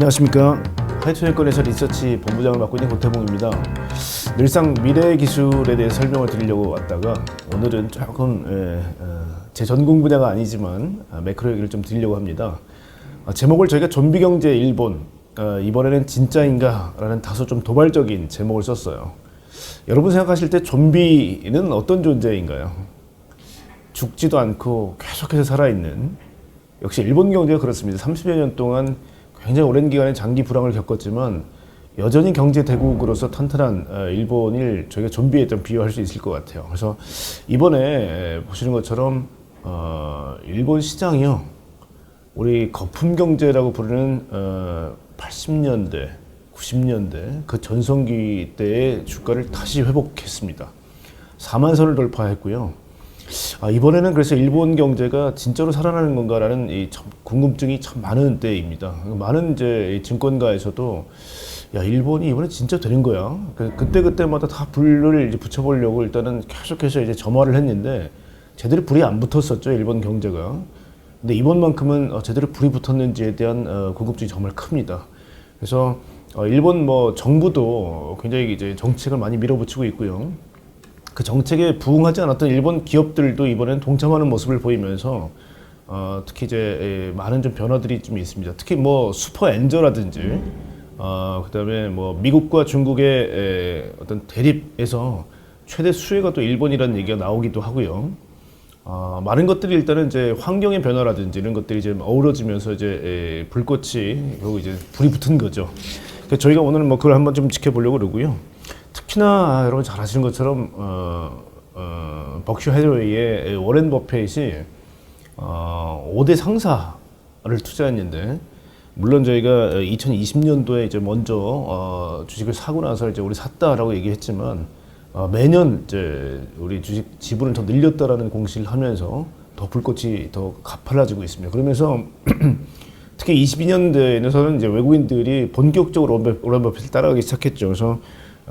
안녕하십니까. 하이투증권에서 리서치 본부장을 맡고 있는 고태봉입니다. 늘상 미래 기술에 대해 설명을 드리려고 왔다가 오늘은 조금 제 전공 분야가 아니지만 매크로 얘기를 좀 드리려고 합니다. 제목을 저희가 좀비 경제 일본, 이번에는 진짜인가? 라는 다소 좀 도발적인 제목을 썼어요. 여러분 생각하실 때 좀비는 어떤 존재인가요? 죽지도 않고 계속해서 살아있는, 역시 일본 경제가 그렇습니다. 30여 년 동안 굉장히 오랜 기간의 장기 불황을 겪었지만 여전히 경제 대국으로서 탄탄한 일본을 저희가 좀비에 좀 비유할 수 있을 것 같아요. 그래서 이번에 보시는 것처럼 일본 시장이요, 우리 거품 경제라고 부르는 80년대, 90년대 그 전성기 때의 주가를 다시 회복했습니다. 4만 선을 돌파했고요. 이번에는 그래서 일본 경제가 진짜로 살아나는 건가라는 이 궁금증이 참 많은 때입니다. 많은 이제 증권가에서도 야, 일본이 이번에 진짜 되는 거야. 그때마다 다 불을 이제 붙여보려고 일단은 계속해서 이제 점화를 했는데 제대로 불이 안 붙었었죠, 일본 경제가. 근데 이번만큼은 제대로 불이 붙었는지에 대한 궁금증이 정말 큽니다. 그래서 일본 정부도 굉장히 이제 정책을 많이 밀어붙이고 있고요. 그 정책에 부응하지 않았던 일본 기업들도 이번엔 동참하는 모습을 보이면서 특히 이제 많은 좀 변화들이 좀 있습니다. 특히 슈퍼 엔저라든지 그다음에 미국과 중국의 어떤 대립에서 최대 수혜가 또 일본이라는 얘기가 나오기도 하고요. 많은 것들이 일단은 이제 환경의 변화라든지 이런 것들이 이제 어우러지면서 이제 불꽃이 결국 이제 불이 붙은 거죠. 그래서 저희가 오늘 그걸 한번 좀 지켜보려고 그러고요. 특히나 여러분 잘 아시는 것처럼 버크셔 해서웨이의 워렌 버핏이 5대 상사를 투자했는데, 물론 저희가 2020년도에 이제 먼저 주식을 사고 나서 이제 우리 샀다라고 얘기했지만 매년 이제 우리 주식 지분을 더 늘렸다라는 공시를 하면서 더 불꽃이 더 가팔라지고 있습니다. 그러면서 특히 22년도에는 이제 외국인들이 본격적으로 워렌 버핏을 따라가기 시작했죠. 그래서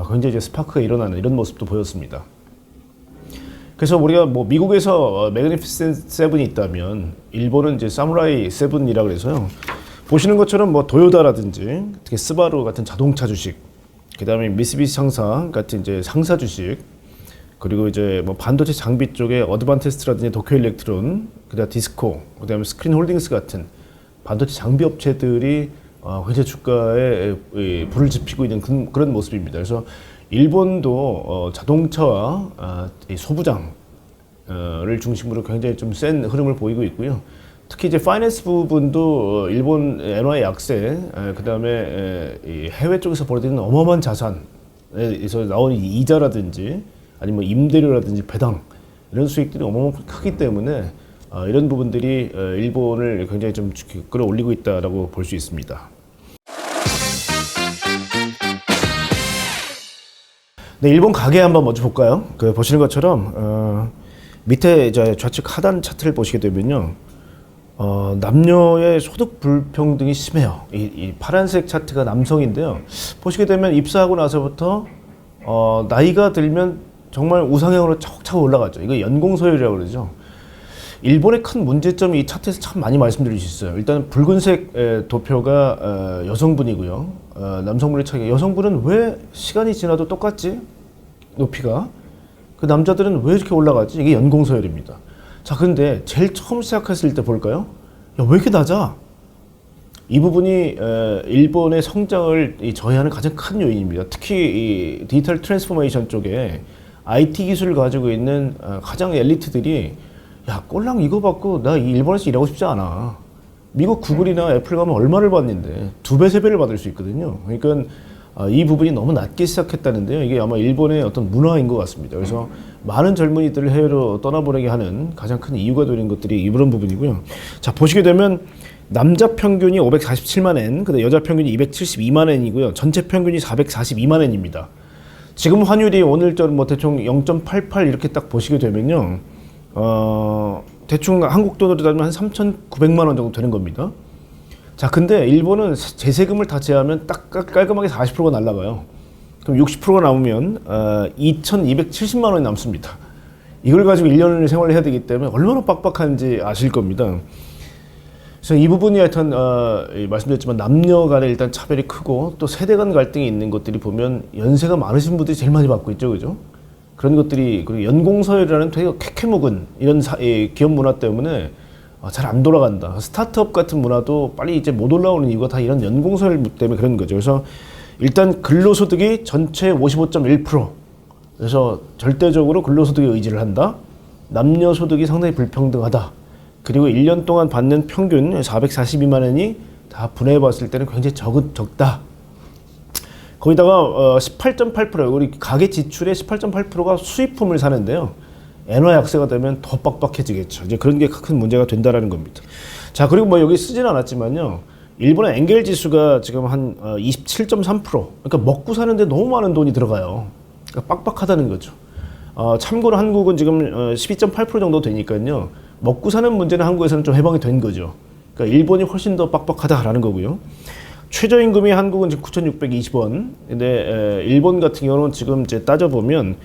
굉장히 이제 스파크가 일어나는 이런 모습도 보였습니다. 그래서 우리가 미국에서 매그니피센트 세븐이 있다면 일본은 이제 사무라이 세븐이라고 해서요. 보시는 것처럼 도요타라든지 특히 스바루 같은 자동차 주식, 그다음에 미쓰비시 상사 같은 이제 상사 주식, 그리고 이제 반도체 장비 쪽에 어드반테스트라든지 도쿄 일렉트론, 그다음 디스코, 그다음에 스크린 홀딩스 같은 반도체 장비 업체들이 굉장히 주가에 불을 지피고 있는 그런 모습입니다. 그래서 일본도 자동차와 소부장을 중심으로 굉장히 좀 센 흐름을 보이고 있고요. 특히 이제 파이낸스 부분도 일본 엔화의 약세, 그 다음에 해외 쪽에서 벌어지는 어마어마한 자산에서 나오는 이자라든지 아니면 임대료라든지 배당, 이런 수익들이 어마어마하게 크기 때문에 이런 부분들이 일본을 굉장히 좀 끌어올리고 있다라고 볼 수 있습니다. 네, 일본 가계 한번 먼저 볼까요? 보시는 것처럼 밑에 좌측 하단 차트를 보시게 되면요, 남녀의 소득 불평등이 심해요. 이 파란색 차트가 남성인데요. 보시게 되면 입사하고 나서부터 나이가 들면 정말 우상향으로 차곡차곡 올라가죠. 이거 연공 서열이라고 그러죠. 일본의 큰 문제점이 이 차트에서 참 많이 말씀드릴 수 있어요. 일단 붉은색 도표가 여성분이고요. 남성분의 차이가, 여성분은 왜 시간이 지나도 똑같지? 높이가. 그 남자들은 왜 이렇게 올라가지? 이게 연공서열입니다. 자, 근데 제일 처음 시작했을 때 볼까요? 야, 왜 이렇게 낮아? 이 부분이 일본의 성장을 저해하는 가장 큰 요인입니다. 특히 이 디지털 트랜스포메이션 쪽에 IT 기술을 가지고 있는 가장 엘리트들이, 야, 꼴랑 이거 받고 나 일본에서 일하고 싶지 않아. 미국 구글이나 애플 가면 얼마를 받는데 2배, 3배를 받을 수 있거든요. 그러니까 이 부분이 너무 낮게 시작했다는데요. 이게 아마 일본의 어떤 문화인 것 같습니다. 그래서 많은 젊은이들을 해외로 떠나보내게 하는 가장 큰 이유가 되는 것들이 이런 부분이고요. 자, 보시게 되면 남자 평균이 547만 엔, 근데 여자 평균이 272만 엔이고요. 전체 평균이 442만 엔입니다. 지금 환율이 오늘처럼 대충 0.88 이렇게 딱 보시게 되면요, 대충 한국 돈으로 따지면 한 3,900만 원 정도 되는 겁니다. 자, 근데 일본은 제세금을 다 제하면 딱 깔끔하게 40%가 날라가요. 그럼 60%가 남으면 2,270만 원이 남습니다. 이걸 가지고 1년을 생활을 해야 되기 때문에 얼마나 빡빡한지 아실 겁니다. 그래서 이 부분이 하여튼 말씀드렸지만 남녀 간에 일단 차별이 크고 또 세대 간 갈등이 있는 것들이 보면 연세가 많으신 분들이 제일 많이 받고 있죠, 그죠? 그런 것들이 그리고 연공서열이라는 되게 쾌쾌묵은 이런 기업 문화 때문에 잘 안 돌아간다. 스타트업 같은 문화도 빨리 이제 못 올라오는 이유가 다 이런 연공서열 때문에 그런 거죠. 그래서 일단 근로소득이 전체 55.1%. 그래서 절대적으로 근로소득에 의지를 한다. 남녀 소득이 상당히 불평등하다. 그리고 1년 동안 받는 평균 442만 원이 다 분해해 봤을 때는 굉장히 적다. 거기다가 18.8% 우리 가계 지출의 18.8%가 수입품을 사는데요. 엔화 약세가 되면 더 빡빡해지겠죠. 이제 그런 게 큰 문제가 된다라는 겁니다. 자, 그리고 뭐 여기 쓰지는 않았지만요. 일본의 엔겔 지수가 지금 한 27.3%. 그러니까 먹고 사는데 너무 많은 돈이 들어가요. 그러니까 빡빡하다는 거죠. 참고로 한국은 지금 12.8% 정도 되니까요. 먹고 사는 문제는 한국에서는 좀 해방이 된 거죠. 그러니까 일본이 훨씬 더 빡빡하다라는 거고요. 최저임금이 한국은 지금 9,620원. 근데 일본 같은 경우는 지금 이제 따져보면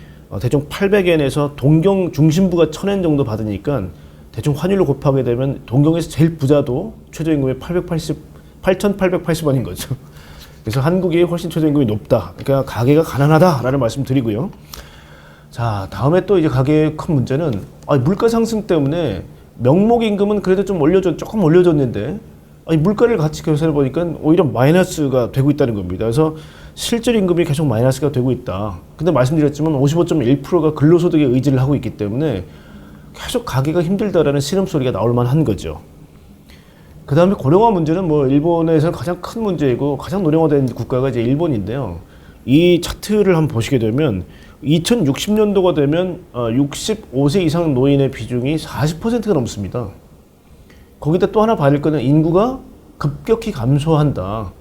대충 800엔에서 동경 중심부가 1,000엔 정도 받으니까 대충 환율로 곱하게 되면 동경에서 제일 부자도 최저임금이 8,880원인 거죠. 그래서 한국이 훨씬 최저임금이 높다. 그러니까 가계가 가난하다라는 말씀 드리고요. 자, 다음에 또 이제 가계의 큰 문제는 물가 상승 때문에 명목 임금은 그래도 좀 조금 올려줬는데 물가를 같이 계산해 보니까 오히려 마이너스가 되고 있다는 겁니다. 그래서 실질 임금이 계속 마이너스가 되고 있다. 근데 말씀드렸지만 55.1%가 근로소득에 의지를 하고 있기 때문에 계속 가계가 힘들다라는 신음소리가 나올 만한 거죠. 그 다음에 고령화 문제는 뭐 일본에서 가장 큰 문제이고 가장 노령화된 국가가 이제 일본인데요. 이 차트를 한번 보시게 되면 2060년도가 되면 65세 이상 노인의 비중이 40%가 넘습니다. 거기다 또 하나 봐야 거는 인구가 급격히 감소한다.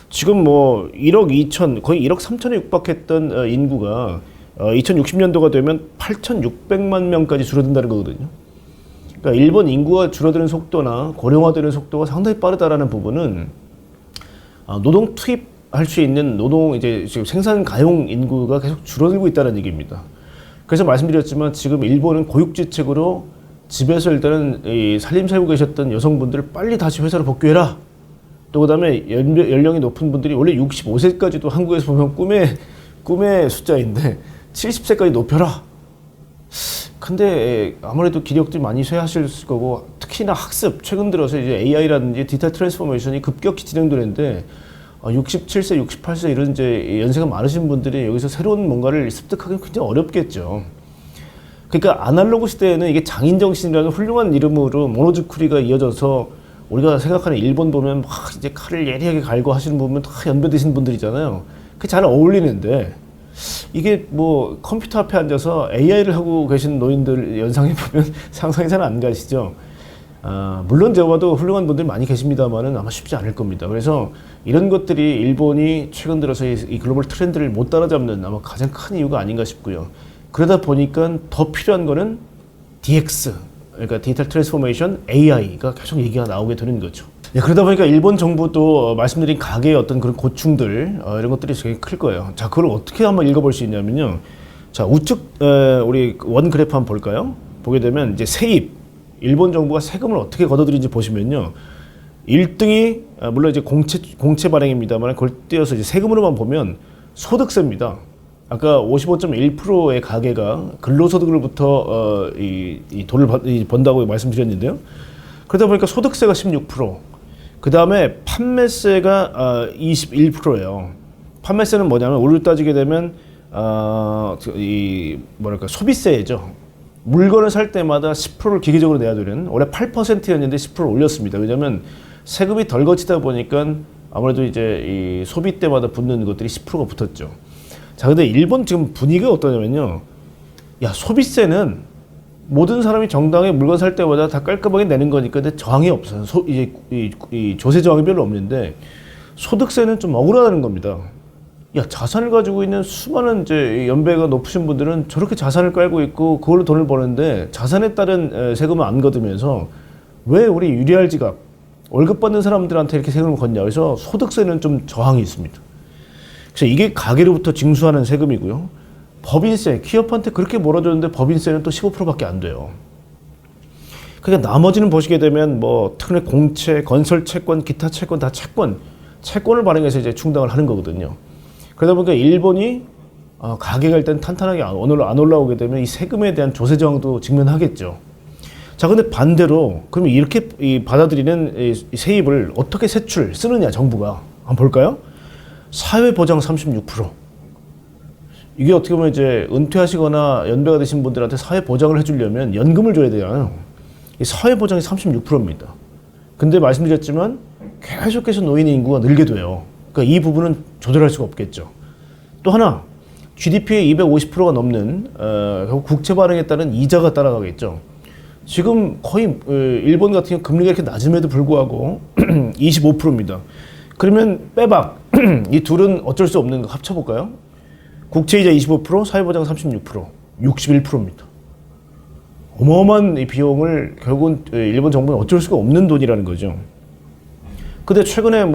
지금 뭐 1억 2천, 거의 1억 3천에 육박했던 인구가 2060년도가 되면 8,600만 명까지 줄어든다는 거거든요. 그러니까 일본 인구가 줄어드는 속도나 고령화되는 속도가 상당히 빠르다라는 부분은 노동 투입할 수 있는 이제 지금 생산 가용 인구가 계속 줄어들고 있다는 얘기입니다. 그래서 말씀드렸지만 지금 일본은 고육지책으로 집에서 일단은 살림 살고 계셨던 여성분들을 빨리 다시 회사로 복귀해라. 또 그다음에 연령이 높은 분들이 원래 65세까지도 한국에서 보면 꿈의 숫자인데 70세까지 높여라. 근데 아무래도 기력들이 많이 쇠하실 거고 특히나 학습 최근 들어서 이제 AI라든지 디지털 트랜스포메이션이 급격히 진행되는데 67세, 68세 이런 이제 연세가 많으신 분들이 여기서 새로운 뭔가를 습득하기는 굉장히 어렵겠죠. 그러니까 아날로그 시대에는 이게 장인정신이라는 훌륭한 이름으로 모노즈쿠리가 이어져서 우리가 생각하는 일본 보면 막 이제 칼을 예리하게 갈고 하시는 분 보면 다 연배 드신 분들이잖아요. 그게 잘 어울리는데 이게 뭐 컴퓨터 앞에 앉아서 AI를 하고 계신 노인들 연상해 보면 상상이 잘 안 가시죠. 물론 제가 봐도 훌륭한 분들 많이 계십니다만은 아마 쉽지 않을 겁니다. 그래서 이런 것들이 일본이 최근 들어서 이 글로벌 트렌드를 못 따라잡는 아마 가장 큰 이유가 아닌가 싶고요. 그러다 보니까 더 필요한 거는 DX, 그러니까 디지털 트랜스포메이션, AI가 계속 얘기가 나오게 되는 거죠. 그러다 보니까 일본 정부도 말씀드린 가계의 어떤 그런 고충들 이런 것들이 되게 클 거예요. 자, 그걸 어떻게 한번 읽어볼 수 있냐면요. 자, 우측 우리 원 그래프 한번 볼까요? 보게 되면 이제 세입, 일본 정부가 세금을 어떻게 걷어들이는지 보시면요. 1등이 물론 이제 공채 발행입니다만 그걸 띄어서 이제 세금으로만 보면 소득세입니다. 아까 55.1%의 가계가 근로소득으로부터 이 돈을 번다고 말씀드렸는데요. 그러다 보니까 소득세가 16%, 그 다음에 판매세가 21%예요. 판매세는 뭐냐면 우리로 따지게 되면 소비세죠. 물건을 살 때마다 10%를 기계적으로 내야 되는, 원래 8%였는데 10%를 올렸습니다. 왜냐하면 세금이 덜 거치다 보니까 아무래도 이제 이 소비 때마다 붙는 것들이 10%가 붙었죠. 자, 근데 일본 지금 분위기가 어떠냐면요. 야, 소비세는 모든 사람이 정당하게 물건 살 때마다 다 깔끔하게 내는 거니까 근데 저항이 없어요. 이 조세 저항이 별로 없는데 소득세는 좀 억울하다는 겁니다. 야, 자산을 가지고 있는 수많은 이제 연배가 높으신 분들은 저렇게 자산을 깔고 있고 그걸로 돈을 버는데 자산에 따른 세금을 안 걷으면서 왜 우리 유리할 지각, 월급 받는 사람들한테 이렇게 세금을 걷냐. 그래서 소득세는 좀 저항이 있습니다. 그래서 이게 가계로부터 징수하는 세금이고요. 법인세, 기업한테 그렇게 몰아줬는데 법인세는 또 15%밖에 안 돼요. 그러니까 나머지는 보시게 되면 뭐 특례 공채, 건설 채권, 기타 채권 다 채권을 발행해서 이제 충당을 하는 거거든요. 그러다 보니까 일본이 가계가 일단 탄탄하게 안 올라오게 되면 이 세금에 대한 조세 저항도 직면하겠죠. 자, 근데 반대로 그러면 이렇게 받아들이는 이 세입을 어떻게 쓰느냐 정부가 한번 볼까요? 사회보장 36%. 이게 어떻게 보면 이제 은퇴하시거나 연배가 되신 분들한테 사회보장을 해주려면 연금을 줘야 되잖아요. 이 사회보장이 36%입니다. 근데 말씀드렸지만 계속해서 노인 인구가 늘게 돼요. 그러니까 이 부분은 조절할 수가 없겠죠. 또 하나, GDP의 250%가 넘는 국채 발행에 따른 이자가 따라가겠죠. 지금 거의 일본 같은 경우 금리가 이렇게 낮음에도 불구하고 25%입니다. 그러면 빼박 이 둘은 어쩔 수 없는 거 합쳐볼까요? 국채이자 25%, 사회보장 36%, 61%입니다. 어마어마한 이 비용을 결국은 일본 정부는 어쩔 수가 없는 돈이라는 거죠. 근데 최근에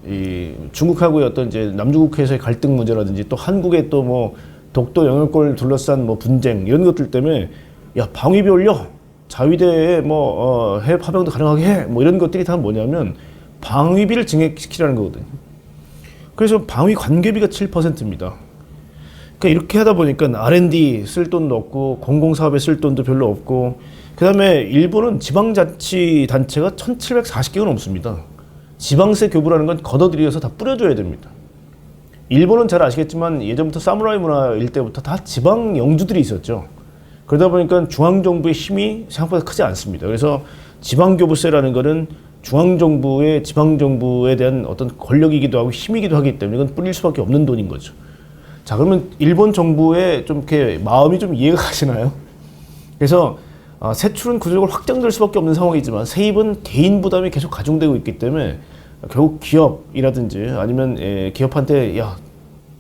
이 중국하고의 어떤 이제 남중국해에서의 갈등 문제라든지 또 한국의 또 뭐 독도 영향권을 둘러싼 뭐 분쟁 이런 것들 때문에 야 방위비 올려 자위대에 해외 파병도 가능하게 해 뭐 이런 것들이 다 뭐냐면 방위비를 증액시키라는 거거든요. 그래서 방위 관계비가 7%입니다. 그러니까 이렇게 하다 보니까 R&D 쓸 돈도 없고 공공사업에 쓸 돈도 별로 없고 그다음에 일본은 지방자치단체가 1740개가 넘습니다. 지방세 교부라는 건 걷어들여서 다 뿌려줘야 됩니다. 일본은 잘 아시겠지만 예전부터 사무라이 문화일 때부터 다 지방 영주들이 있었죠. 그러다 보니까 중앙정부의 힘이 생각보다 크지 않습니다. 그래서 지방교부세라는 거는 중앙정부의 지방정부에 대한 어떤 권력이기도 하고 힘이기도 하기 때문에 이건 뿌릴 수밖에 없는 돈인 거죠. 자, 그러면 일본 정부의 좀 이렇게 마음이 좀 이해가 가시나요? 그래서 세출은 구조적으로 확장될 수밖에 없는 상황이지만 세입은 개인 부담이 계속 가중되고 있기 때문에 결국 기업이라든지 아니면 기업한테 야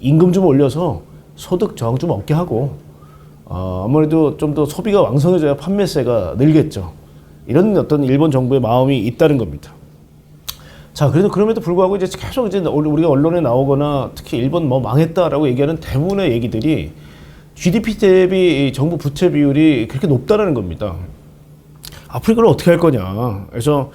임금 좀 올려서 소득 저항 좀 얻게 하고 아무래도 좀 더 소비가 왕성해져야 판매세가 늘겠죠. 이런 어떤 일본 정부의 마음이 있다는 겁니다. 자, 그래도 그럼에도 불구하고 이제 계속 이제 우리가 언론에 나오거나 특히 일본 망했다라고 얘기하는 대부분의 얘기들이 GDP 대비 정부 부채 비율이 그렇게 높다라는 겁니다. 앞으로 이걸 어떻게 할 거냐. 그래서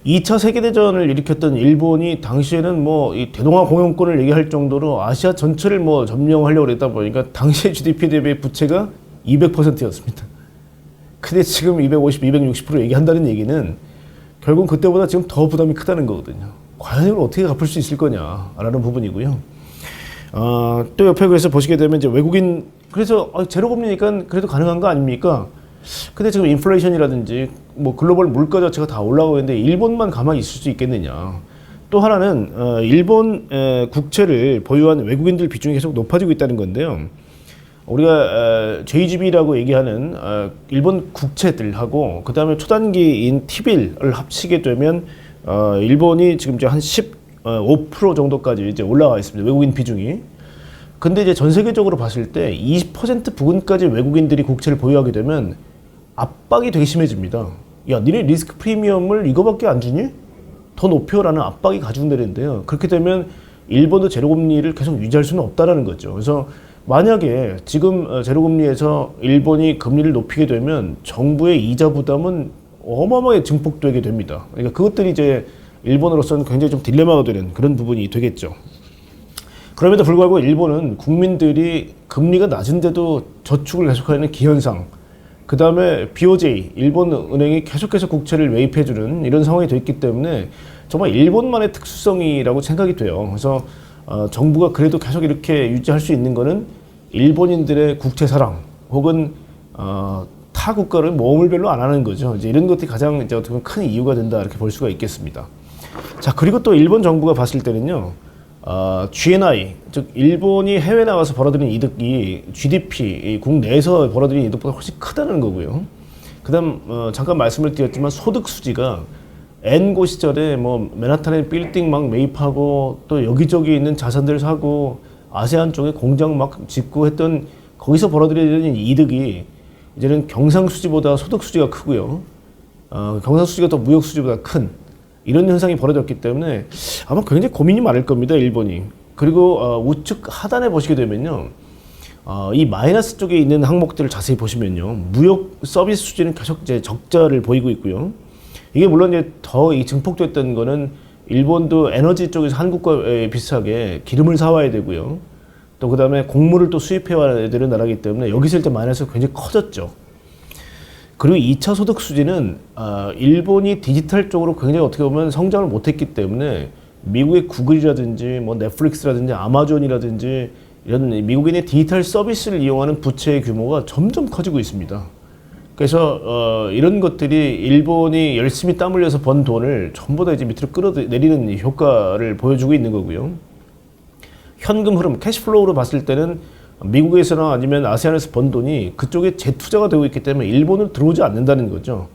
2차 세계대전을 일으켰던 일본이 당시에는 이 대동아 공영권을 얘기할 정도로 아시아 전체를 점령하려고 했다 보니까 당시의 GDP 대비 부채가 200%였습니다. 근데 지금 250, 260% 얘기한다는 얘기는 결국 그때보다 지금 더 부담이 크다는 거거든요. 과연 이걸 어떻게 갚을 수 있을 거냐라는 부분이고요. 또 옆에 그래서 보시게 되면 이제 외국인 그래서 제로 금리니까 그래도 가능한 거 아닙니까? 근데 지금 인플레이션이라든지 글로벌 물가 자체가 다 올라가고 있는데 일본만 가만히 있을 수 있겠느냐. 또 하나는 일본 국채를 보유한 외국인들 비중이 계속 높아지고 있다는 건데요. 우리가 JGB라고 얘기하는 일본 국채들하고 그 다음에 초단기인 T빌을 합치게 되면 일본이 지금 이제 한 15% 정도까지 이제 올라와 있습니다. 외국인 비중이. 근데 이제 전 세계적으로 봤을 때 20% 부근까지 외국인들이 국채를 보유하게 되면 압박이 되게 심해집니다. 야, 니네 리스크 프리미엄을 이거밖에 안 주니? 더 높여라는 압박이 가중되는데요. 그렇게 되면 일본도 제로금리를 계속 유지할 수는 없다라는 거죠. 그래서 만약에 지금 제로금리에서 일본이 금리를 높이게 되면 정부의 이자 부담은 어마어마하게 증폭되게 됩니다. 그러니까 그것들이 이제 일본으로서는 굉장히 좀 딜레마가 되는 그런 부분이 되겠죠. 그럼에도 불구하고 일본은 국민들이 금리가 낮은데도 저축을 계속하는 기현상, 그 다음에 BOJ, 일본 은행이 계속해서 국채를 매입해주는 이런 상황이 됐기 때문에 정말 일본만의 특수성이라고 생각이 돼요. 그래서 정부가 그래도 계속 이렇게 유지할 수 있는 거는 일본인들의 국채 사랑 혹은 타 국가를 모험을 별로 안 하는 거죠. 이제 이런 것들이 가장 이제 어떻게 보면 큰 이유가 된다 이렇게 볼 수가 있겠습니다. 자, 그리고 또 일본 정부가 봤을 때는요, GNI 즉 일본이 해외 나가서 벌어들인 이득이 GDP 국내에서 벌어들인 이득보다 훨씬 크다는 거고요. 그다음 잠깐 말씀을 드렸지만 소득 수지가 엔고 시절에 맨하탄에 빌딩 막 매입하고 또 여기저기 있는 자산들 사고 아세안 쪽에 공장 막 짓고 했던 거기서 벌어들이는 이득이 이제는 경상수지보다 소득수지가 크고요. 경상수지가 더 무역수지보다 큰 이런 현상이 벌어졌기 때문에 아마 굉장히 고민이 많을 겁니다, 일본이. 그리고 우측 하단에 보시게 되면요. 이 마이너스 쪽에 있는 항목들을 자세히 보시면요, 무역 서비스 수지는 계속 이제 적자를 보이고 있고요. 이게 물론 이제 더 증폭됐던 거는 일본도 에너지 쪽에서 한국과 비슷하게 기름을 사와야 되고요. 또 그다음에 곡물을 또 수입해와야 되는 나라이기 때문에 여기서 일단 마이너스가 굉장히 커졌죠. 그리고 2차 소득 수지는 일본이 디지털 쪽으로 굉장히 어떻게 보면 성장을 못했기 때문에 미국의 구글이라든지 뭐 넷플릭스라든지 아마존이라든지 이런 미국인의 디지털 서비스를 이용하는 부채의 규모가 점점 커지고 있습니다. 그래서 이런 것들이 일본이 열심히 땀 흘려서 번 돈을 전부 다 이제 밑으로 끌어내리는 효과를 보여주고 있는 거고요. 현금 흐름, 캐시플로우로 봤을 때는 미국에서나 아니면 아세안에서 번 돈이 그쪽에 재투자가 되고 있기 때문에 일본으로 들어오지 않는다는 거죠.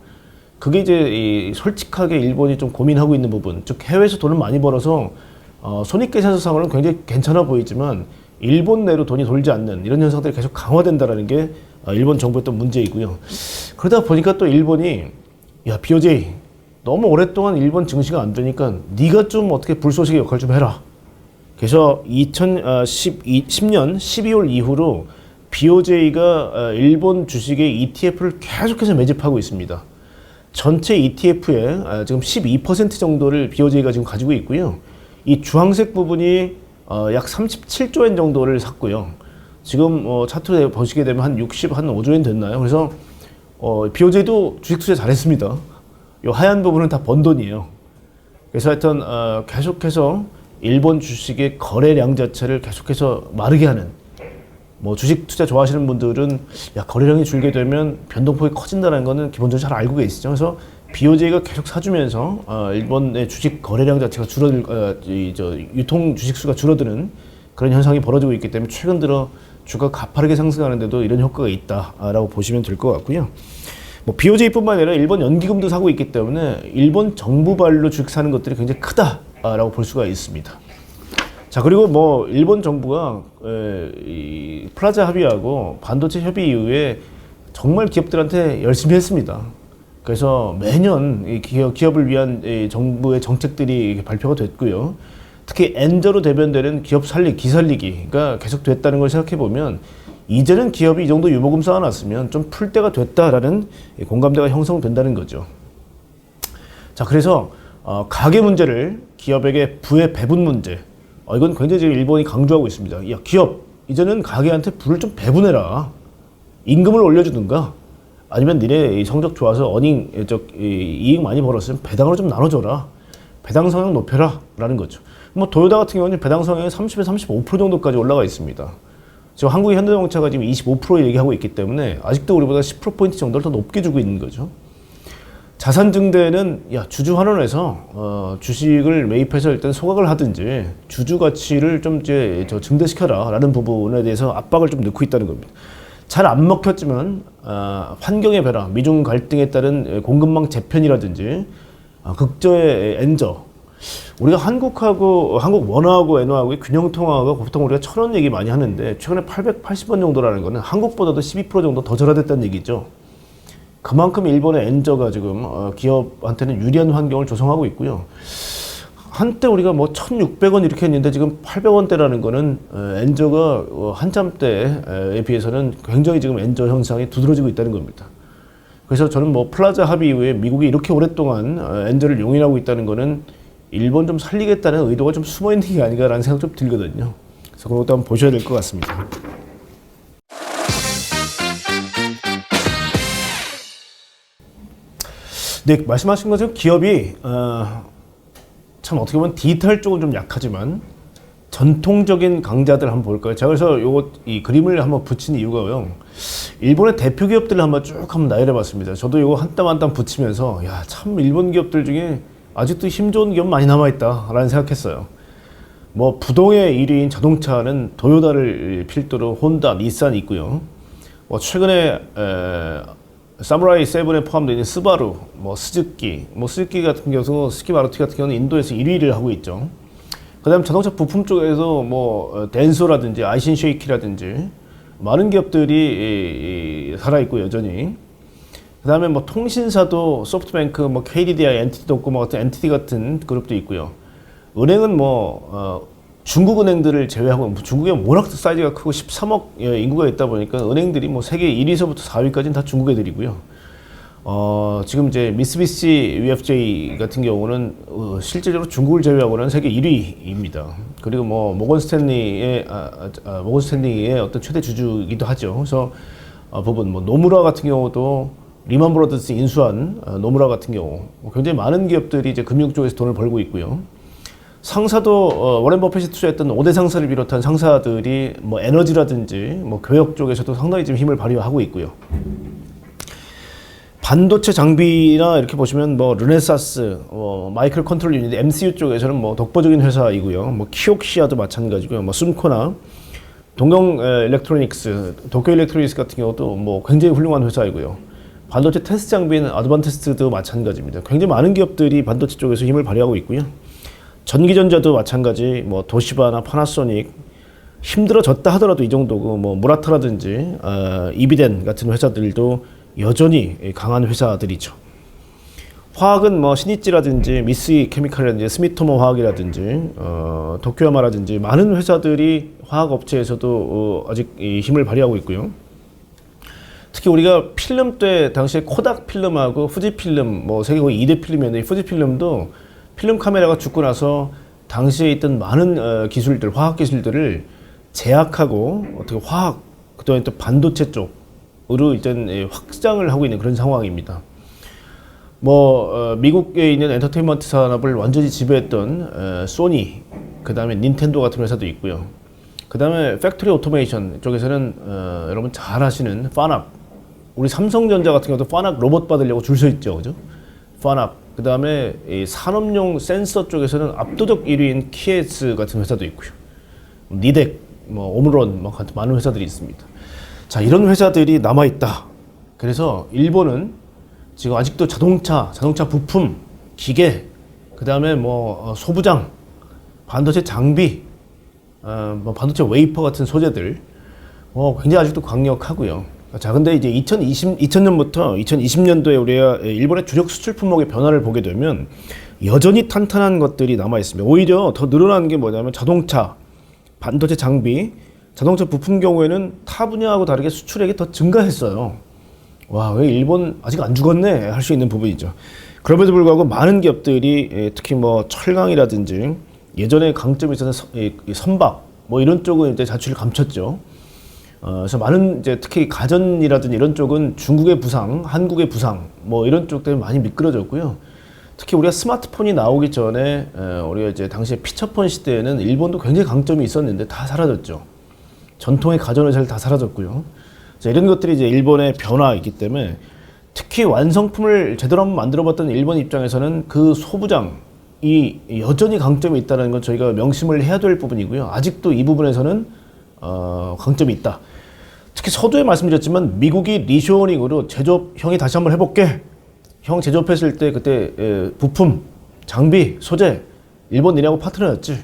그게 이제 솔직하게 일본이 좀 고민하고 있는 부분, 즉 해외에서 돈을 많이 벌어서 손익계산서상으로는 굉장히 괜찮아 보이지만 일본 내로 돈이 돌지 않는 이런 현상들이 계속 강화된다는 게 일본 정부의 또 문제이고요. 그러다 보니까 또 일본이 야 BOJ 너무 오랫동안 일본 증시가 안 되니까 네가 좀 어떻게 불쏘시개 역할 좀 해라. 그래서 2010년 12월 이후로 BOJ가 일본 주식의 ETF를 계속해서 매집하고 있습니다. 전체 ETF의 지금 12% 정도를 BOJ가 지금 가지고 있고요. 이 주황색 부분이 약 37조 엔 정도를 샀고요. 지금 차트를 보시게 되면 한 5조 엔 됐나요? 그래서 BOJ도 주식 투자 잘했습니다. 이 하얀 부분은 다 번 돈이에요. 그래서 하여튼 계속해서 일본 주식의 거래량 자체를 계속해서 마르게 하는, 뭐 주식 투자 좋아하시는 분들은 야 거래량이 줄게 되면 변동폭이 커진다는 거는 기본적으로 잘 알고 계시죠. 그래서 BOJ가 계속 사주면서 일본의 주식 거래량 자체가 유통 주식 수가 줄어드는 그런 현상이 벌어지고 있기 때문에 최근 들어 주가 가파르게 상승하는데도 이런 효과가 있다라고 보시면 될 것 같고요. 뭐 BOJ뿐만 아니라 일본 연기금도 사고 있기 때문에 일본 정부발로 주식 사는 것들이 굉장히 크다라고 볼 수가 있습니다. 자, 그리고 뭐 일본 정부가 이 플라자 합의하고 반도체 협의 이후에 정말 기업들한테 열심히 했습니다. 그래서 매년 이 기업을 위한 이 정부의 정책들이 발표가 됐고요. 특히 엔저로 대변되는 기업 기살리기가 계속 됐다는 걸 생각해 보면 이제는 기업이 이 정도 유보금 쌓아놨으면 좀 풀 때가 됐다라는 공감대가 형성된다는 거죠. 자, 그래서 가계 문제를 기업에게 부의 배분 문제, 이건 굉장히 지금 일본이 강조하고 있습니다. 야, 기업 이제는 가계한테 부를 좀 배분해라. 임금을 올려주든가 아니면 니네 성적 좋아서 이익 많이 벌었으면 배당으로 좀 나눠줘라. 배당 성향 높여라 라는 거죠. 뭐 도요타 같은 경우는 배당 성향이 30에서 35% 정도까지 올라가 있습니다. 지금 한국의 현대자동차가 지금 25% 얘기하고 있기 때문에 아직도 우리보다 10%포인트 정도를 더 높게 주고 있는 거죠. 자산증대는 주주환원해서 주식을 매입해서 일단 소각을 하든지 주주 가치를 좀 이제 증대시켜라 라는 부분에 대해서 압박을 좀 넣고 있다는 겁니다. 잘 안 먹혔지만 환경의 변화, 미중 갈등에 따른 공급망 재편이라든지 극저의 엔저, 우리가 한국 원화하고 엔화하고의 균형 통화가 보통 우리가 1,000원 얘기 많이 하는데 최근에 880원 정도라는 거는 한국보다도 12% 정도 더 절하됐다는 얘기죠. 그만큼 일본의 엔저가 지금 기업한테는 유리한 환경을 조성하고 있고요. 한때 우리가 뭐 1,600원 이렇게 했는데 지금 800원대라는 거는 엔저가 한참 때에 비해서는 굉장히 지금 엔저 현상이 두드러지고 있다는 겁니다. 그래서 저는 뭐 플라자 합의 이후에 미국이 이렇게 오랫동안 엔저를 용인하고 있다는 거는 일본 좀 살리겠다는 의도가 좀 숨어 있는 게 아닌가라는 생각 좀 들거든요. 그래서 그런 것도 한번 보셔야 될 것 같습니다. 네, 말씀하신 것처럼 기업이 참 어떻게 보면 디지털 쪽은 좀 약하지만 전통적인 강자들 한번 볼까요? 제가 그래서 이 그림을 한번 붙인 이유가요. 일본의 대표 기업들을 한번 쭉 한번 나열해봤습니다. 저도 이거 한 땀 한 땀 붙이면서 참 일본 기업들 중에 아직도 힘 좋은 기업 많이 남아있다라는 생각했어요. 뭐 부동의 1위인 자동차는 도요타를 필두로 혼다, 닛산이 있고요. 뭐 최근에 사무라이 7에 포함되어 있는 스바루, 뭐 스즈키 같은 경우, 스키 마루티 같은 경우는 인도에서 1위를 하고 있죠. 그다음 자동차 부품 쪽에서 뭐 덴소라든지 아이신 쉐이키라든지 많은 기업들이 살아 있고 여전히. 그다음에 뭐 통신사도 소프트뱅크, 뭐 KDDI, NTT 도코모 같은 NTT 같은 그룹도 있고요. 은행은 뭐 중국 은행들을 제외하고 중국에 워낙 사이즈가 크고 13억 인구가 있다 보니까 은행들이 뭐 세계 1위서부터 4위까지는 다 중국 애들이고요. 지금 이제 미쓰비시 UFJ 같은 경우는 실제적으로 중국을 제외하고는 세계 1위입니다. 그리고 뭐 모건 스탠리의 어떤 최대 주주이기도 하죠. 그래서 부분 뭐 노무라 같은 경우도 리만 브라더스 인수한 노무라 같은 경우 굉장히 많은 기업들이 이제 금융 쪽에서 돈을 벌고 있고요. 상사도 워렌 버핏이 투자했던 5대 상사를 비롯한 상사들이 뭐 에너지라든지 뭐 교역 쪽에서도 상당히 지금 힘을 발휘하고 있고요. 반도체 장비나 이렇게 보시면 뭐 르네사스, 마이크로 컨트롤 유닛, MCU 쪽에서는 뭐 독보적인 회사이고요. 뭐 키옥시아도 마찬가지고요. 뭐 숨코나 동경 일렉트로닉스, 도쿄 일렉트로닉스 같은 경우도 뭐 굉장히 훌륭한 회사이고요. 반도체 테스트 장비는 아드반테스트도 마찬가지입니다. 굉장히 많은 기업들이 반도체 쪽에서 힘을 발휘하고 있고요. 전기전자도 마찬가지, 뭐 도시바나 파나소닉 힘들어졌다 하더라도 이 정도고, 뭐 무라타라든지 이비덴 같은 회사들도 여전히 강한 회사들이죠. 화학은 뭐 신이찌라든지 미쓰이 케미칼이라든지 스미토모 화학이라든지 도쿄야마라든지 많은 회사들이 화학 업체에서도 아직 힘을 발휘하고 있고요. 특히 우리가 필름 때 당시에 코닥 필름하고 후지 필름, 뭐 세계 거의 2대 필름이었는데 후지 필름도 필름 카메라가 죽고 나서 당시에 있던 많은 기술들, 화학 기술들을 제약하고 어떻게 화학, 그다음에 또 반도체 쪽으로 일단 확장을 하고 있는 그런 상황입니다. 뭐 미국에 있는 엔터테인먼트 산업을 완전히 지배했던 소니, 그다음에 닌텐도 같은 회사도 있고요. 그다음에 팩토리 오토메이션 쪽에서는 여러분 잘 아시는 파납, 우리 삼성전자 같은 경우도 파납 로봇 받으려고 줄 서 있죠, 그죠? 파납. 그다음에 이 산업용 센서 쪽에서는 압도적 1위인 키에스 같은 회사도 있고요. 니덱, 뭐 오므론, 뭐 같은 많은 회사들이 있습니다. 자, 이런 회사들이 남아 있다. 그래서 일본은 지금 아직도 자동차 부품, 기계, 그다음에 뭐 소부장, 반도체 장비, 뭐 반도체 웨이퍼 같은 소재들, 굉장히 아직도 강력하고요. 자, 근데 이제 2000년부터 2020년도에 우리가 일본의 주력 수출 품목의 변화를 보게 되면 여전히 탄탄한 것들이 남아 있습니다. 오히려 더 늘어나는 게 뭐냐면 자동차, 반도체 장비, 자동차 부품 경우에는 타 분야하고 다르게 수출액이 더 증가했어요. 와, 왜 일본 아직 안 죽었네 할 수 있는 부분이죠. 그럼에도 불구하고 많은 기업들이 특히 뭐 철강이라든지 예전에 강점이 있었던 선박 뭐 이런 쪽은 이제 자취를 감췄죠. 그래서 많은 이제 특히 가전이라든지 이런 쪽은 중국의 부상, 한국의 부상 뭐 이런 쪽 때문에 많이 미끄러졌고요. 특히 우리가 스마트폰이 나오기 전에 우리가 이제 당시에 피처폰 시대에는 일본도 굉장히 강점이 있었는데 다 사라졌죠. 전통의 가전회사들 다 사라졌고요. 자, 이런 것들이 이제 일본의 변화이기 때문에 특히 완성품을 제대로 한번 만들어봤던 일본 입장에서는 그 소부장이 여전히 강점이 있다는 건 저희가 명심을 해야 될 부분이고요. 아직도 이 부분에서는 강점이 있다. 특히 서두에 말씀드렸지만 미국이 리쇼어링으로 제조업 형이 다시 한번 해볼게. 형 제조업했을 때 그때 부품, 장비, 소재 일본 니네하고 파트너였지.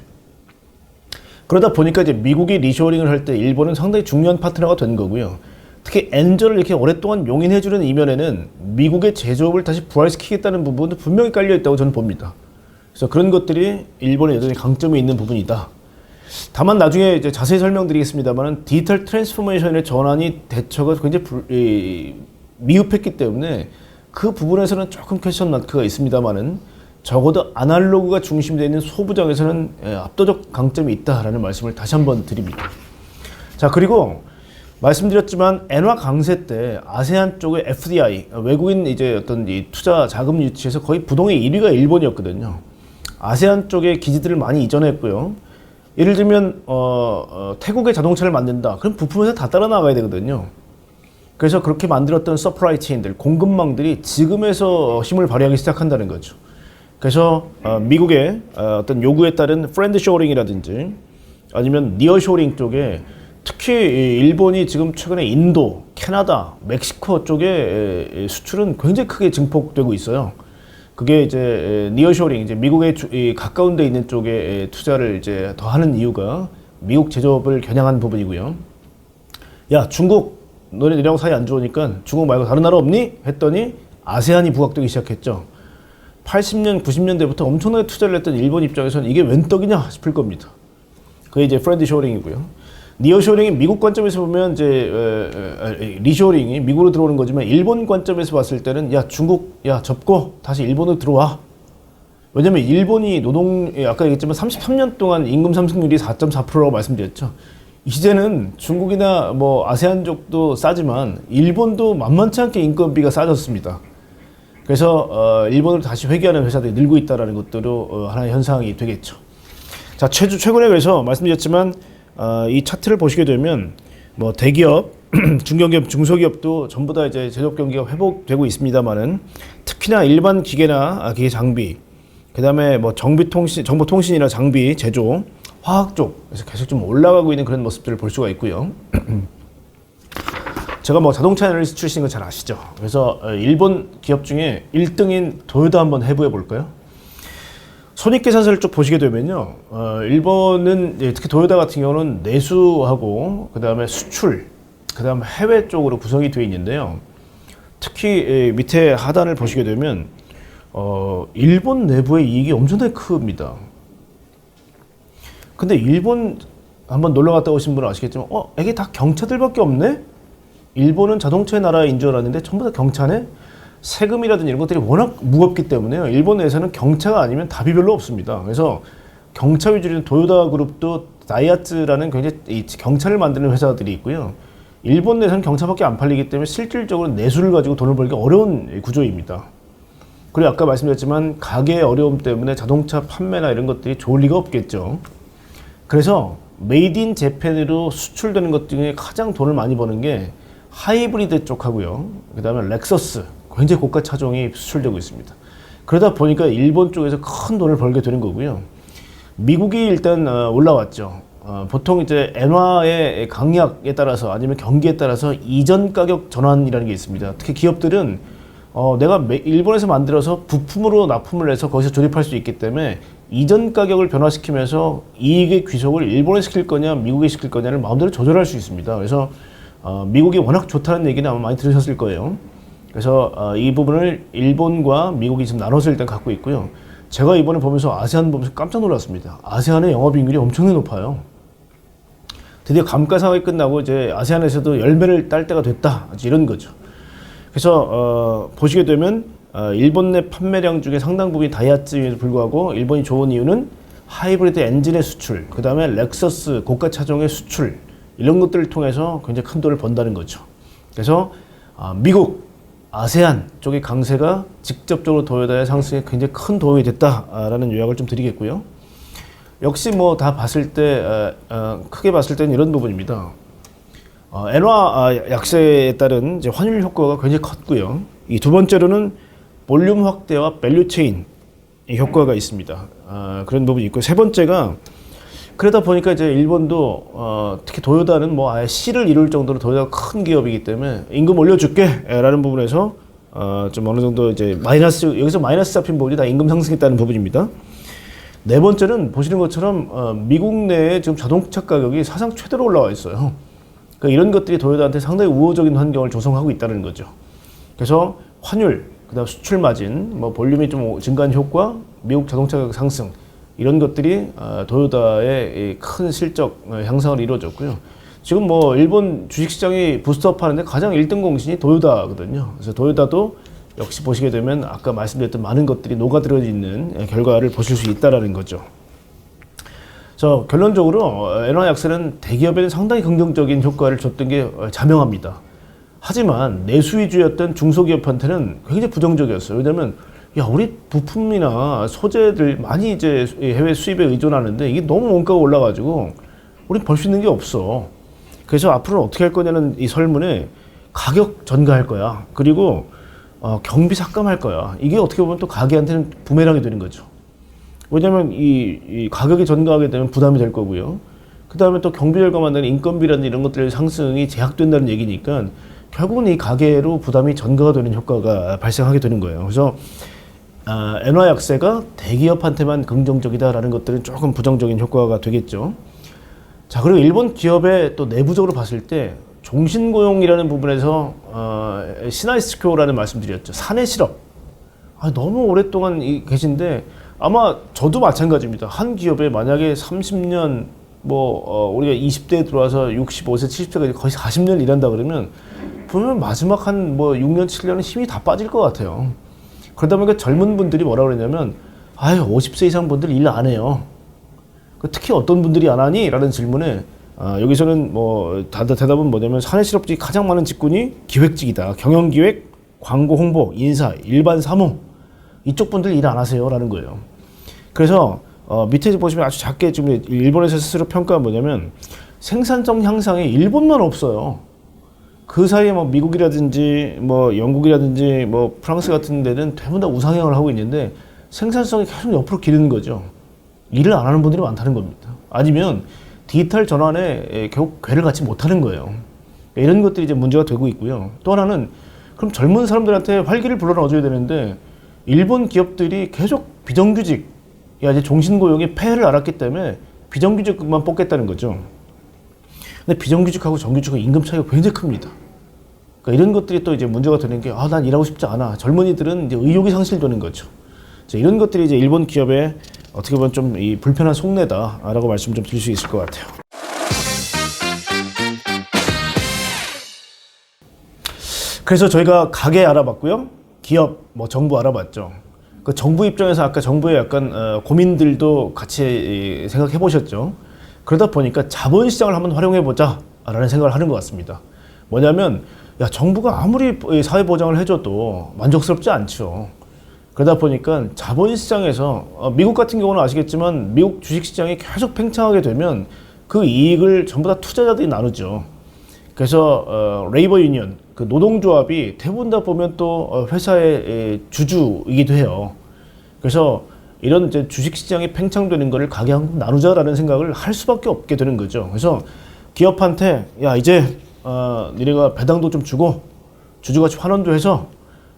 그러다 보니까 이제 미국이 리쇼어링을 할 때 일본은 상당히 중요한 파트너가 된 거고요. 특히 엔저를 이렇게 오랫동안 용인해주는 이면에는 미국의 제조업을 다시 부활시키겠다는 부분도 분명히 깔려 있다고 저는 봅니다. 그래서 그런 것들이 일본에 여전히 강점이 있는 부분이다. 다만 나중에 이제 자세히 설명드리겠습니다만 디지털 트랜스포메이션의 전환이 대처가 굉장히 미흡했기 때문에 그 부분에서는 조금 퀘스천 마크가 있습니다만은 적어도 아날로그가 중심되어 있는 소부장에서는 압도적 강점이 있다라는 말씀을 다시 한번 드립니다. 자, 그리고 말씀드렸지만 엔화 강세 때 아세안 쪽의 FDI 외국인 이제 어떤 이 투자 자금 유치에서 거의 부동의 1위가 일본이었거든요. 아세안 쪽에 기지들을 많이 이전했고요. 예를 들면 태국의 자동차를 만든다. 그럼 부품에서 다 따라 나가야 되거든요. 그래서 그렇게 만들었던 서플라이 체인들, 공급망들이 지금에서 힘을 발휘하기 시작한다는 거죠. 그래서 미국의 어떤 요구에 따른 프렌드 쇼링이라든지 아니면 니어 쇼링 쪽에 특히 일본이 지금 최근에 인도, 캐나다, 멕시코 쪽에 수출은 굉장히 크게 증폭되고 있어요. 그게 이제 니어쇼링, 이제 미국의 가까운 데 있는 쪽에 투자를 이제 더 하는 이유가 미국 제조업을 겨냥한 부분이고요. 야, 중국, 너네들이랑 사이 안 좋으니까 중국 말고 다른 나라 없니? 했더니 아세안이 부각되기 시작했죠. 80년, 90년대부터 엄청나게 투자를 했던 일본 입장에서는 이게 웬 떡이냐 싶을 겁니다. 그게 이제 프렌드 쇼어링이고요. 니어쇼어링이 미국 관점에서 보면 이제 리쇼어링이 미국으로 들어오는 거지만 일본 관점에서 봤을 때는 야 중국 야 접고 다시 일본으로 들어와. 왜냐면 일본이 아까 얘기했지만 33년 동안 임금 상승률이 4.4%라고 말씀드렸죠. 이제는 중국이나 뭐 아세안족도 싸지만 일본도 만만치 않게 인건비가 싸졌습니다. 그래서 일본을 다시 회귀하는 회사들이 늘고 있다는 것도 하나의 현상이 되겠죠. 자, 최근에 그래서 말씀드렸지만 이 차트를 보시게 되면 뭐 대기업, 중견기업, 중소기업도 전부 다 이제 제조업 경기가 회복되고 있습니다만은 특히나 일반 기계나 기계 장비, 그다음에 뭐 정보통신이나 장비, 제조, 화학 쪽에서 계속 좀 올라가고 있는 그런 모습들을 볼 수가 있고요. 제가 뭐 자동차 애널리스트 출신인 거 잘 아시죠? 그래서 일본 기업 중에 1등인 도요타 한번 해부해 볼까요? 손익계산서를 쭉 보시게 되면요, 일본은 특히 도요타 같은 경우는 내수하고 그 다음에 수출, 그 다음 해외 쪽으로 구성이 되어 있는데요. 특히 밑에 하단을 보시게 되면 일본 내부의 이익이 엄청나게 큽니다. 근데 일본 한번 놀러 갔다 오신 분은 아시겠지만 이게 다 경차들밖에 없네? 일본은 자동차의 나라인 줄 알았는데 전부 다 경차네? 세금이라든지 이런 것들이 워낙 무겁기 때문에요. 일본 내에서는 경차가 아니면 답이 별로 없습니다. 그래서 경차 위주로 도요타 그룹도 다이하츠라는 굉장히 경차를 만드는 회사들이 있고요. 일본 내에서는 경차밖에 안 팔리기 때문에 실질적으로 내수를 가지고 돈을 벌기 어려운 구조입니다. 그리고 아까 말씀드렸지만 가계의 어려움 때문에 자동차 판매나 이런 것들이 좋을 리가 없겠죠. 그래서 메이드 인 재팬으로 수출되는 것 중에 가장 돈을 많이 버는 게 하이브리드 쪽하고요. 그 다음에 렉서스, 굉장히 고가 차종이 수출되고 있습니다. 그러다 보니까 일본 쪽에서 큰 돈을 벌게 되는 거고요. 미국이 일단 올라왔죠. 보통 이제 엔화의 강약에 따라서 아니면 경기에 따라서 이전 가격 전환이라는 게 있습니다. 특히 기업들은 내가 일본에서 만들어서 부품으로 납품을 해서 거기서 조립할 수 있기 때문에 이전 가격을 변화시키면서 이익의 귀속을 일본에 시킬 거냐 미국에 시킬 거냐를 마음대로 조절할 수 있습니다. 그래서 미국이 워낙 좋다는 얘기는 아마 많이 들으셨을 거예요. 그래서 이 부분을 일본과 미국이 지금 나눠서 일단 갖고 있고요. 제가 이번에 보면서 아세안 보면서 깜짝 놀랐습니다. 아세안의 영업이익률이 엄청나게 높아요. 드디어 감가상각이 끝나고 이제 아세안에서도 열매를 딸 때가 됐다, 이런 거죠. 그래서 보시게 되면 일본 내 판매량 중에 상당 부분이 다이하츠에도 불구하고 일본이 좋은 이유는 하이브리드 엔진의 수출, 그 다음에 렉서스 고가 차종의 수출, 이런 것들을 통해서 굉장히 큰 돈을 번다는 거죠. 그래서 미국, 아세안 쪽의 강세가 직접적으로 도요타의 상승에 굉장히 큰 도움이 됐다라는 요약을 좀 드리겠고요. 역시 뭐 다 봤을 때 크게 봤을 때는 이런 부분입니다. 엔화 약세에 따른 이제 환율 효과가 굉장히 컸고요. 이 두 번째로는 볼륨 확대와 밸류 체인 효과가 있습니다. 그런 부분이 있고, 세 번째가 그러다 보니까 이제 일본도 특히 도요타는 뭐 아예 C를 이룰 정도로 도요타가 큰 기업이기 때문에 임금 올려줄게라는 부분에서 좀 어느 정도 이제 여기서 마이너스 잡힌 부분이 다 임금 상승했다는 부분입니다. 네 번째는 보시는 것처럼 미국 내에 지금 자동차 가격이 사상 최대로 올라와 있어요. 그러니까 이런 것들이 도요타한테 상당히 우호적인 환경을 조성하고 있다는 거죠. 그래서 환율, 그다음 수출 마진, 뭐 볼륨이 좀 증가한 효과, 미국 자동차 가격 상승, 이런 것들이 도요타의 큰 실적 향상을 이루어졌고요. 지금 뭐 일본 주식시장이 부스트업 하는데 가장 1등 공신이 도요타거든요. 그래서 도요타도 역시 보시게 되면 아까 말씀드렸던 많은 것들이 녹아들어 있는 결과를 보실 수 있다는 거죠. 그래서 결론적으로 엔화 약세는 대기업에는 상당히 긍정적인 효과를 줬던 게 자명합니다. 하지만 내수 위주였던 중소기업한테는 굉장히 부정적이었어요. 왜냐하면 우리 부품이나 소재들 많이 이제 해외 수입에 의존하는데 이게 너무 원가가 올라가지고 우린 벌 수 있는 게 없어. 그래서 앞으로는 어떻게 할 거냐는 이 설문에 가격 전가할 거야. 그리고 경비 삭감할 거야. 이게 어떻게 보면 또 가게한테는 부메랑이 되는 거죠. 왜냐하면 이 가격이 전가하게 되면 부담이 될 거고요. 그 다음에 또 경비 절감한다는 인건비라는 이런 것들의 상승이 제약된다는 얘기니까 결국은 이 가계로 부담이 전가가 되는 효과가 발생하게 되는 거예요. 그래서 엔화 약세가 대기업한테만 긍정적이다라는 것들은 조금 부정적인 효과가 되겠죠. 자, 그리고 일본 기업의 또 내부적으로 봤을 때 종신고용이라는 부분에서 시나이스쿄라는 말씀드렸죠. 사내 실업. 너무 오랫동안 계신데 아마 저도 마찬가지입니다. 한 기업에 만약에 30년 우리가 20대에 들어와서 65세, 70세까지 거의 40년 일한다 그러면 보면 마지막 한 6년, 7년은 힘이 다 빠질 것 같아요. 그러다 보니까 젊은 분들이 뭐라 그러냐면 50세 이상 분들 일 안 해요. 특히 어떤 분들이 안 하니? 라는 질문에 여기서는 대답은 뭐냐면 사내 실업직이 가장 많은 직군이 기획직이다. 경영기획, 광고 홍보, 인사, 일반 사무 이쪽 분들 일 안 하세요 라는 거예요. 그래서 밑에 보시면 아주 작게 지금 일본에서 스스로 평가한 뭐냐면 생산성 향상에 일본만 없어요. 그 사이에 미국이라든지 영국이라든지 프랑스 같은 데는 대부분 다 우상향을 하고 있는데 생산성이 계속 옆으로 기르는 거죠. 일을 안 하는 분들이 많다는 겁니다. 아니면 디지털 전환에 결국 궤를 갖지 못하는 거예요. 이런 것들이 이제 문제가 되고 있고요. 또 하나는 그럼 젊은 사람들한테 활기를 불어넣어줘야 되는데 일본 기업들이 계속 비정규직, 이제 종신고용의 폐해를 알았기 때문에 비정규직만 뽑겠다는 거죠. 근데 비정규직하고 정규직은 임금 차이가 굉장히 큽니다. 그러니까 이런 것들이 또 이제 문제가 되는 게 난 일하고 싶지 않아. 젊은이들은 이제 의욕이 상실되는 거죠. 이런 것들이 이제 일본 기업의 어떻게 보면 좀 이 불편한 속내다라고 말씀 좀 드릴 수 있을 것 같아요. 그래서 저희가 가게 알아봤고요, 기업, 정부 알아봤죠. 그 정부 입장에서 아까 정부의 약간 고민들도 같이 생각해 보셨죠. 그러다 보니까 자본시장을 한번 활용해 보자라는 생각을 하는 것 같습니다. 뭐냐면 정부가 아무리 사회보장을 해줘도 만족스럽지 않죠. 그러다 보니까 자본시장에서 미국 같은 경우는 아시겠지만 미국 주식시장이 계속 팽창하게 되면 그 이익을 전부 다 투자자들이 나누죠. 그래서 레이버 유니언, 그 노동조합이 대부분 다 보면 또 회사의 주주이기도 해요. 그래서 이런 이제 주식시장이 팽창되는 거를 가게한금 나누자라는 생각을 할 수밖에 없게 되는 거죠. 그래서 기업한테 이제 니네가 배당도 좀 주고 주주가치 환원도 해서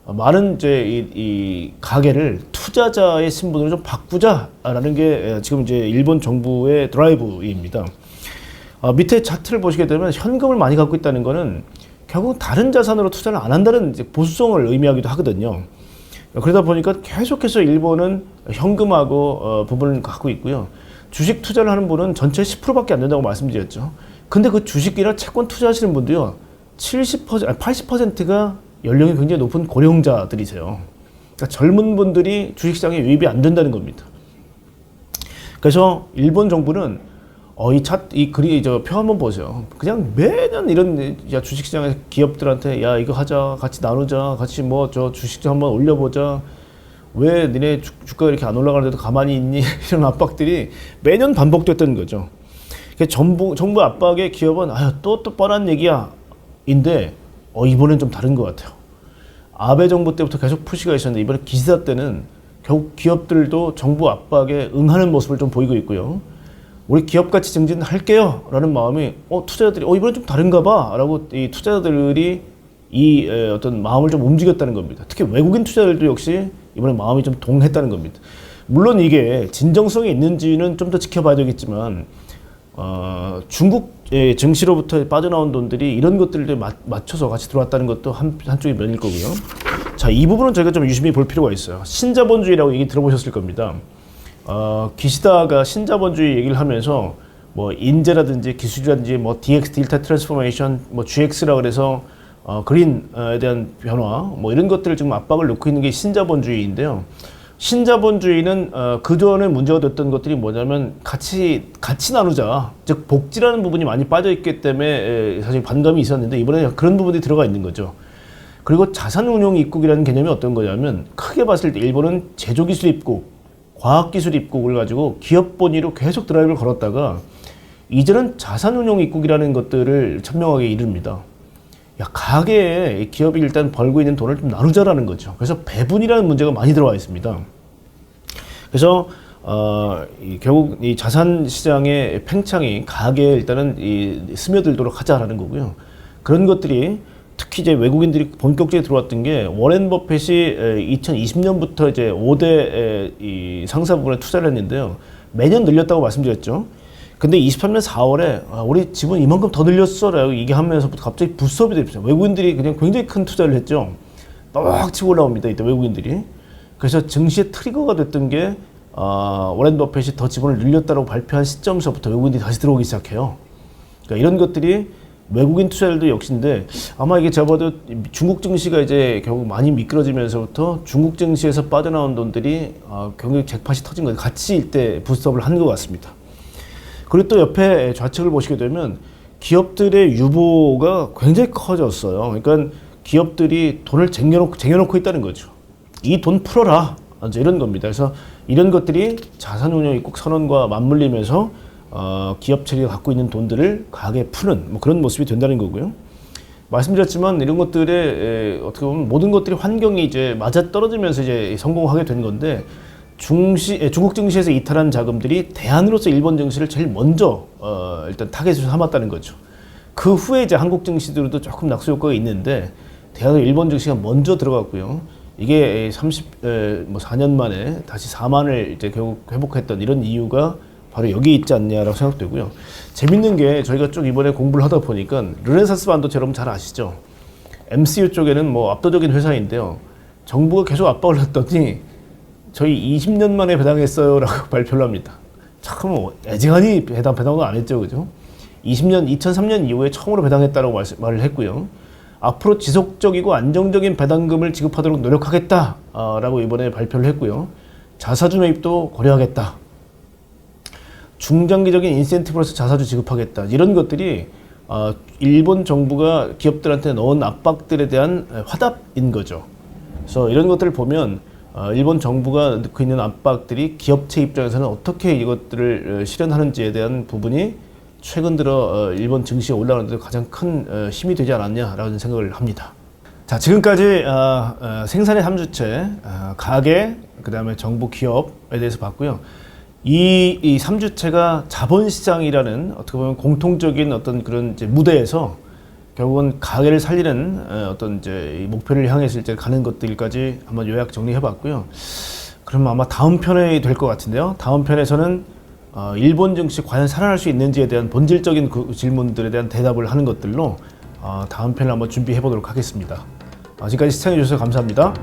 많은 이제 이 가게를 투자자의 신분으로 좀 바꾸자라는 게 지금 이제 일본 정부의 드라이브입니다. 밑에 차트를 보시게 되면 현금을 많이 갖고 있다는 거는 결국 다른 자산으로 투자를 안 한다는 이제 보수성을 의미하기도 하거든요. 그러다 보니까 계속해서 일본은 현금하고 부분을 갖고 있고요. 주식 투자를 하는 분은 전체 10%밖에 안 된다고 말씀드렸죠. 근데 그 주식이나 채권 투자하시는 분도요, 80%가 연령이 굉장히 높은 고령자들이세요. 그러니까 젊은 분들이 주식시장에 유입이 안 된다는 겁니다. 그래서 일본 정부는 이 표 한번 보세요. 그냥 매년 이런 주식시장에서 기업들한테 이거 하자, 같이 나누자, 같이 주식 한번 올려보자. 왜 니네 주가가 이렇게 안 올라가는데도 가만히 있니? 이런 압박들이 매년 반복됐다는 거죠. 정부 압박에 기업은 또 뻔한 얘기야 인데 이번엔 좀 다른 것 같아요. 아베 정부 때부터 계속 푸시가 있었는데 이번에 기시다 때는 결국 기업들도 정부 압박에 응하는 모습을 좀 보이고 있고요. 우리 기업가치 증진할게요 라는 마음이 투자자들이 이번엔 좀 다른가 봐 라고 이 투자자들이 이 어떤 마음을 좀 움직였다는 겁니다. 특히 외국인 투자자들도 역시 이번에 마음이 좀 동했다는 겁니다. 물론 이게 진정성이 있는지는 좀 더 지켜봐야 되겠지만 중국 증시로부터 빠져나온 돈들이 이런 것들을 맞춰서 같이 들어왔다는 것도 한쪽의 면일 거고요. 자, 이 부분은 저희가 좀 유심히 볼 필요가 있어요. 신자본주의라고 얘기 들어보셨을 겁니다. 기시다가 신자본주의 얘기를 하면서 인재라든지 기술이라든지 DX, 디지털 트랜스포메이션, GX라 그래서 그린에 대한 변화, 이런 것들을 지금 압박을 놓고 있는 게 신자본주의인데요. 신자본주의는 그전에 문제가 됐던 것들이 뭐냐면 같이 나누자, 즉 복지라는 부분이 많이 빠져있기 때문에 사실 반감이 있었는데 이번에 그런 부분이 들어가 있는 거죠. 그리고 자산운용 입국이라는 개념이 어떤 거냐면 크게 봤을 때 일본은 제조기술 입국, 과학기술 입국을 가지고 기업 본위로 계속 드라이브를 걸었다가 이제는 자산운용 입국이라는 것들을 천명하게 이릅니다. 가게에 기업이 일단 벌고 있는 돈을 좀 나누자라는 거죠. 그래서 배분이라는 문제가 많이 들어와 있습니다. 그래서 결국 이 자산 시장의 팽창이 가게에 일단은 스며들도록 하자라는 거고요. 그런 것들이 특히 이제 외국인들이 본격적으로 들어왔던 게 워렌 버핏이 2020년부터 이제 5대 이 상사 부분에 투자를 했는데요. 매년 늘렸다고 말씀드렸죠. 근데 23년 4월에 우리 지분 이만큼 더 늘렸어라고 얘기하면서부터 갑자기 부스업이 됩니다. 외국인들이 그냥 굉장히 큰 투자를 했죠. 막 치고 올라옵니다. 이때 외국인들이. 그래서 증시의 트리거가 됐던 게 워렌 버핏이 더 지분을 늘렸다고 발표한 시점서부터 외국인들이 다시 들어오기 시작해요. 그러니까 이런 것들이 외국인 투자자들도 역시인데 아마 이게 제가 봐도 중국 증시가 이제 결국 많이 미끄러지면서부터 중국 증시에서 빠져나온 돈들이 경기 잭팟이 터진 거예요. 같이 이때 부스트업을 한 것 같습니다. 그리고 또 옆에 좌측을 보시게 되면 기업들의 유보가 굉장히 커졌어요. 그러니까 기업들이 돈을 쟁여놓고 있다는 거죠. 이 돈 풀어라. 이제 이런 겁니다. 그래서 이런 것들이 자산운용 입국 선언과 맞물리면서 기업 체계가 갖고 있는 돈들을 가게 푸는 뭐 그런 모습이 된다는 거고요. 말씀드렸지만 이런 것들에 어떻게 보면 모든 것들이 환경이 이제 맞아 떨어지면서 이제 성공하게 된 건데 중국 증시에서 이탈한 자금들이 대안으로서 일본 증시를 제일 먼저 일단 타겟으로 삼았다는 거죠. 그 후에 이제 한국 증시들도 조금 낙수 효과가 있는데 대안으로 일본 증시가 먼저 들어갔고요. 이게 4년 만에 다시 4만을 이제 결국 회복했던 이런 이유가 바로 여기 있지 않냐라고 생각되고요. 재밌는 게 저희가 쭉 이번에 공부를 하다 보니까 르네사스 반도체 여러분 잘 아시죠? MCU 쪽에는 뭐 압도적인 회사인데요. 정부가 계속 압박을 했더니 저희 20년 만에 배당했어요 라고 발표를 합니다. 참 애지간히 배당은 안 했죠. 그죠? 2003년 이후에 처음으로 배당했다라고 말을 했고요. 앞으로 지속적이고 안정적인 배당금을 지급하도록 노력하겠다라고 이번에 발표를 했고요. 자사주 매입도 고려하겠다. 중장기적인 인센티브로서 자사주 지급하겠다. 이런 것들이 일본 정부가 기업들한테 넣은 압박들에 대한 화답인 거죠. 그래서 이런 것들을 보면 일본 정부가 넣고 있는 압박들이 기업체 입장에서는 어떻게 이것들을 실현하는지에 대한 부분이 최근 들어 일본 증시에 올라가는 데 가장 큰 힘이 되지 않았냐라는 생각을 합니다. 자, 지금까지 생산의 3주체, 가계, 그 다음에 정부 기업에 대해서 봤고요. 이 3주체가 자본시장이라는 어떻게 보면 공통적인 어떤 그런 이제 무대에서 결국은 가계를 살리는 어떤 이제 목표를 향해서 이제 가는 것들까지 한번 요약 정리해 봤고요. 그럼 아마 다음 편이 될 것 같은데요. 다음 편에서는 일본 증시 과연 살아날 수 있는지에 대한 본질적인 그 질문들에 대한 대답을 하는 것들로 다음 편을 한번 준비해 보도록 하겠습니다. 지금까지 시청해 주셔서 감사합니다.